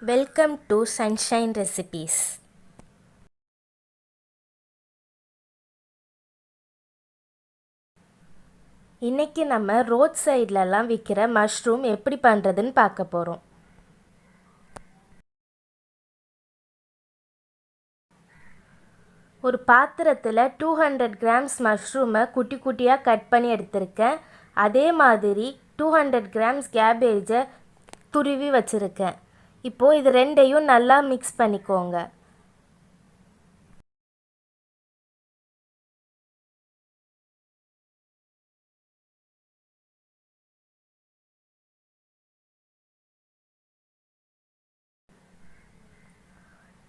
Welcome to Sunshine Recipes. இன்னைக்கு நம்ம road சைட்லலாம் விற்கிற மஷ்ரூம் எப்படி பண்ணுறதுன்னு பார்க்க போகிறோம். ஒரு பாத்திரத்தில் 200 கிராம்ஸ் மஷ்ரூமை குட்டி குட்டியாக கட் பண்ணி எடுத்திருக்கேன். அதே மாதிரி 200 கிராம்ஸ் கேபேஜை துருவி வச்சுருக்கேன். இப்போது இது ரெண்டையும் நல்லா மிக்ஸ் பண்ணிக்கோங்க.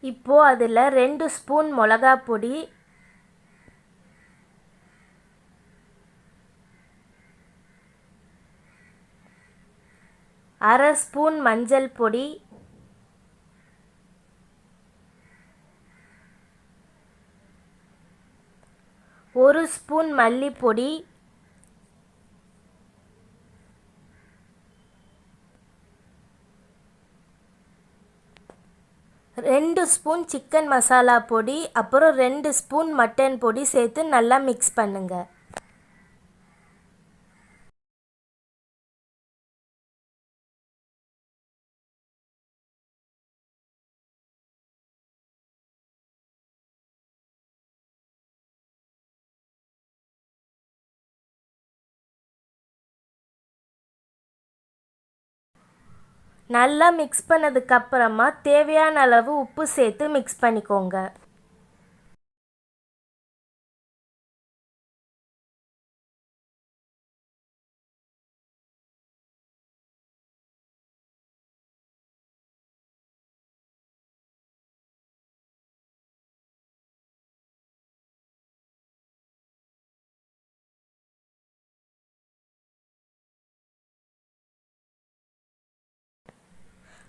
இப்போது அதில் 2 ஸ்பூன் மிளகாய் பொடி, 1/2 ஸ்பூன் மஞ்சள் பொடி, 1 ஸ்பூன் மல்லிப்பொடி, 2 ஸ்பூன் சிக்கன் மசாலா பொடி, அப்புறம் 2 ஸ்பூன் மட்டன் பொடி சேர்த்து நல்லா மிக்ஸ் பண்ணுங்க. நல்லா மிக்ஸ் பண்ணதுக்கப்புறமா தேவையான அளவு உப்பு சேர்த்து மிக்ஸ் பண்ணிக்கோங்க.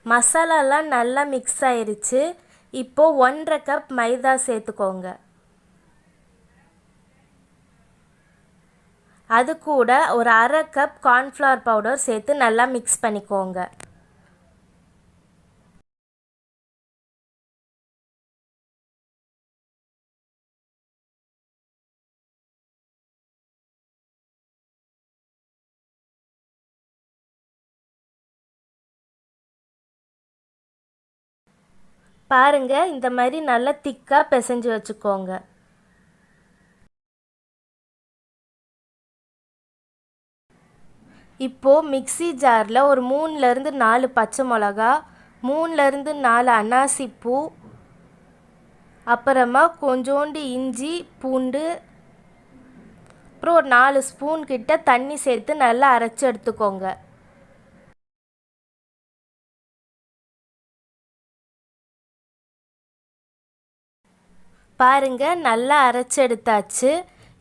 மசாலாலாம் நல்லா மிக்ஸ் ஆயிருச்சு. இப்போது 1/2 கப் மைதா சேர்த்துக்கோங்க. அது கூட ஒரு 1/2 கப் கார்ன்ஃப்ளவர் பவுடர் சேர்த்து நல்லா மிக்ஸ் பண்ணிக்கோங்க. பாருங்க, இந்த மாதிரி நல்லா திக்காக பிசைஞ்சு வச்சுக்கோங்க. இப்போது மிக்ஸி ஜாரில் ஒரு 3லேருந்து 4 பச்சை மிளகா, 3லேருந்து 4 அன்னாசி பூ, அப்புறமா கொஞ்சோண்டு இஞ்சி பூண்டு, அப்புறம் ஒரு 4 ஸ்பூன் கிட்ட தண்ணி சேர்த்து நல்லா அரைச்சி எடுத்துக்கோங்க. பாருங்க, நல்லா அரைச்சி எடுத்தாச்சு.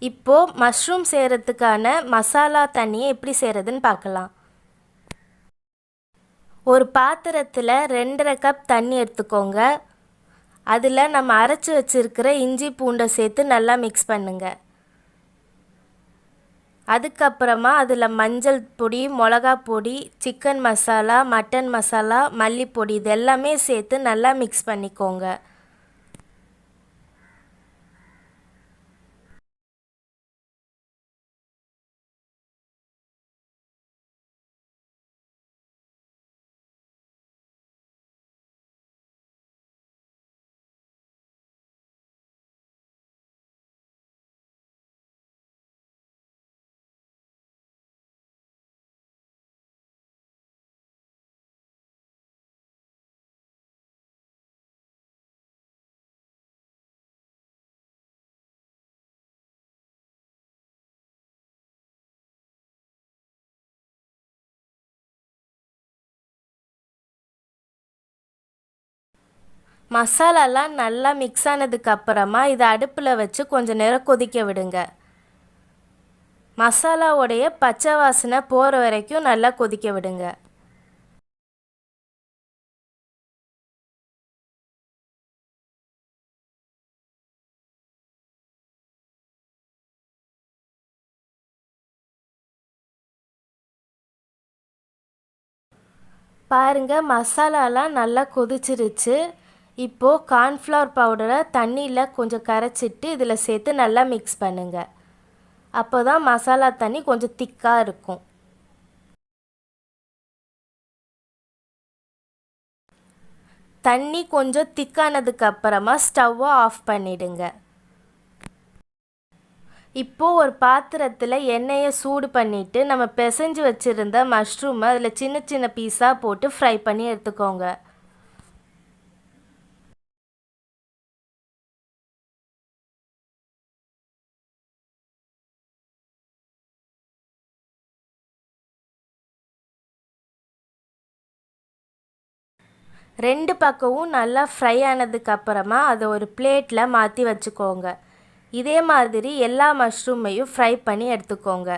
இப்போது மஷ்ரூம் செய்கிறதுக்கான மசாலா தண்ணியை எப்படி செய்கிறதுன்னு பார்க்கலாம். ஒரு பாத்திரத்தில் 2.5 கப் தண்ணி எடுத்துக்கோங்க. அதில் நம்ம அரைச்சி வச்சுருக்கிற இஞ்சி பூண்டை சேர்த்து நல்லா மிக்ஸ் பண்ணுங்க. அதுக்கப்புறமா அதில் மஞ்சள் பொடி, மிளகா பொடி, சிக்கன் மசாலா, மட்டன் மசாலா, மல்லிப்பொடி இது எல்லாமே சேர்த்து நல்லா மிக்ஸ் பண்ணிக்கோங்க. மசாலாலாம் நல்லா மிக்ஸ் ஆனதுக்கப்புறமா இதை அடுப்பில் வச்சு கொஞ்சம் நேரம் கொதிக்க விடுங்க. மசாலாவுடைய பச்சை வாசனை போகிற வரைக்கும் நல்லா கொதிக்க விடுங்க. பாருங்கள் மசாலாலாம் நல்லா கொதிச்சிருச்சு. இப்போது கார்ன்ஃப்ளவர் பவுடரை தண்ணியில் கொஞ்சம் கரைச்சிட்டு இதில் சேர்த்து நல்லா மிக்ஸ் பண்ணுங்கள். அப்போ தான் மசாலா தண்ணி கொஞ்சம் திக்காக இருக்கும். தண்ணி கொஞ்சம் திக்கானதுக்கு அப்புறமா ஸ்டவ்வை ஆஃப் பண்ணிடுங்க. இப்போது ஒரு பாத்திரத்தில் எண்ணெயை சூடு பண்ணிவிட்டு நம்ம பிசைஞ்சு வச்சுருந்த மஷ்ரூமை அதில் சின்ன சின்ன பீஸாக போட்டு ஃப்ரை பண்ணி எடுத்துக்கோங்க. ரெண்டு பக்கமும் நல்லா ஃப்ரை ஆனதுக்கு அப்புறமா அதை ஒரு பிளேட்டில் மாற்றி வச்சுக்கோங்க. இதே மாதிரி எல்லா மஷ்ரூமையும் ஃப்ரை பண்ணி எடுத்துக்கோங்க.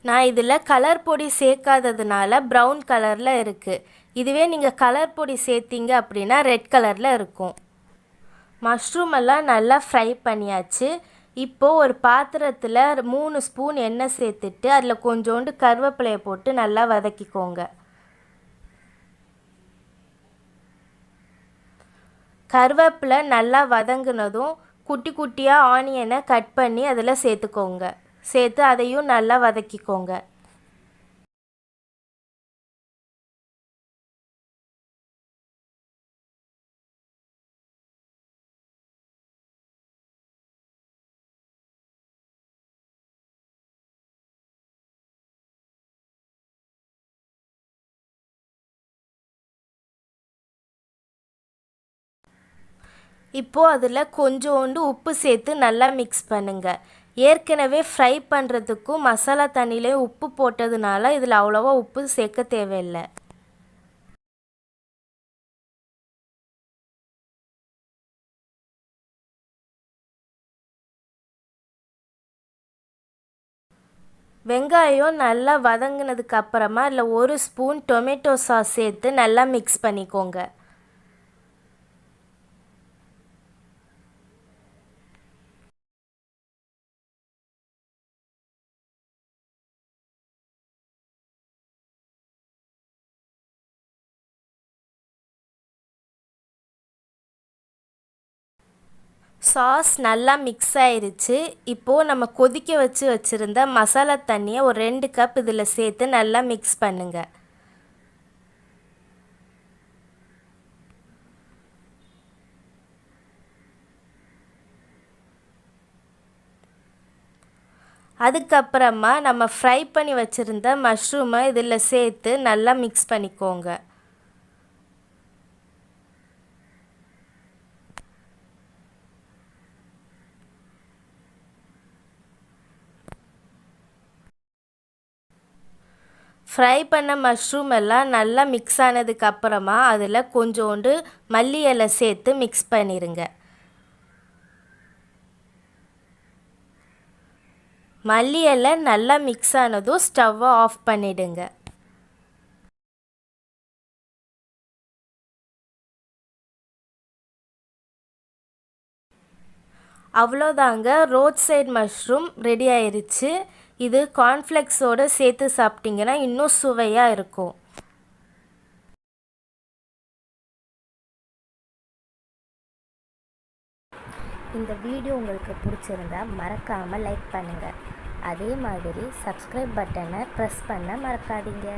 நான் இதில் கலர் பொடி சேர்க்காததுனால ப்ரௌன் கலரில் இருக்குது. இதுவே நீங்கள் கலர் பொடி சேர்த்திங்க அப்படின்னா ரெட் கலரில் இருக்கும். மஷ்ரூம் எல்லாம் நல்லா ஃப்ரை பண்ணியாச்சு. இப்போது ஒரு பாத்திரத்தில் 3 ஸ்பூன் எண்ணெய் சேர்த்துட்டு அதில் கொஞ்சோண்டு கருவேப்பிலையை போட்டு நல்லா வதக்கிக்கோங்க. கருவேப்பிலை நல்லா வதங்கினதும் குட்டி குட்டியாக ஆனியனை கட் பண்ணி அதில் சேர்த்துக்கோங்க. சேர்த்து அதையும் நல்லா வதக்கிக்கோங்க. இப்போது அதில் கொஞ்சோண்டு உப்பு சேர்த்து நல்லா மிக்ஸ் பண்ணுங்கள். ஏற்கனவே ஃப்ரை பண்ணுறதுக்கும் மசாலா தண்ணியிலே உப்பு போட்டதுனால இதில் அவ்வளோவா உப்பு சேர்க்க தேவையில்லை. வெங்காயம் நல்லா வதங்கினதுக்கு அப்புறமா இல்லை 1 ஸ்பூன் டொமேட்டோ சாஸ் சேர்த்து நல்லா மிக்ஸ் பண்ணிக்கோங்க. சாஸ் நல்லா மிக்ஸ் ஆயிருச்சு. இப்போது நம்ம கொதிக்க வச்சுருந்த மசாலா தண்ணியை ஒரு 2 கப் இதில் சேர்த்து நல்லா மிக்ஸ் பண்ணுங்கள். அதுக்கப்புறமா நம்ம ஃப்ரை பண்ணி வச்சுருந்த மஷ்ரூமை இதில் சேர்த்து நல்லா மிக்ஸ் பண்ணிக்கோங்க. ஃப்ரை பண்ண மஷ்ரூம் எல்லாம் நல்லா மிக்ஸ் ஆனதுக்கு அப்புறமா அதில் கொஞ்சோண்டு மல்லி இலை சேர்த்து மிக்ஸ் பண்ணிடுங்க. மல்லி இலை நல்லா மிக்ஸ் ஆனதும் ஸ்டவ்வை ஆஃப் பண்ணிடுங்க. அவ்வளோதாங்க, ரோட் சைடு மஷ்ரூம் ரெடி ஆயிடுச்சு. இது கார்ன்ஃப்ளெக்ஸோடு சேர்த்து சாப்பிட்டிங்கன்னா இன்னும் சுவையாக இருக்கும். இந்த வீடியோ உங்களுக்கு பிடிச்சிருந்தா மறக்காமல் லைக் பண்ணுங்கள். அதே மாதிரி சப்ஸ்கிரைப் பட்டனை ப்ரெஸ் பண்ண மறக்காதீங்க.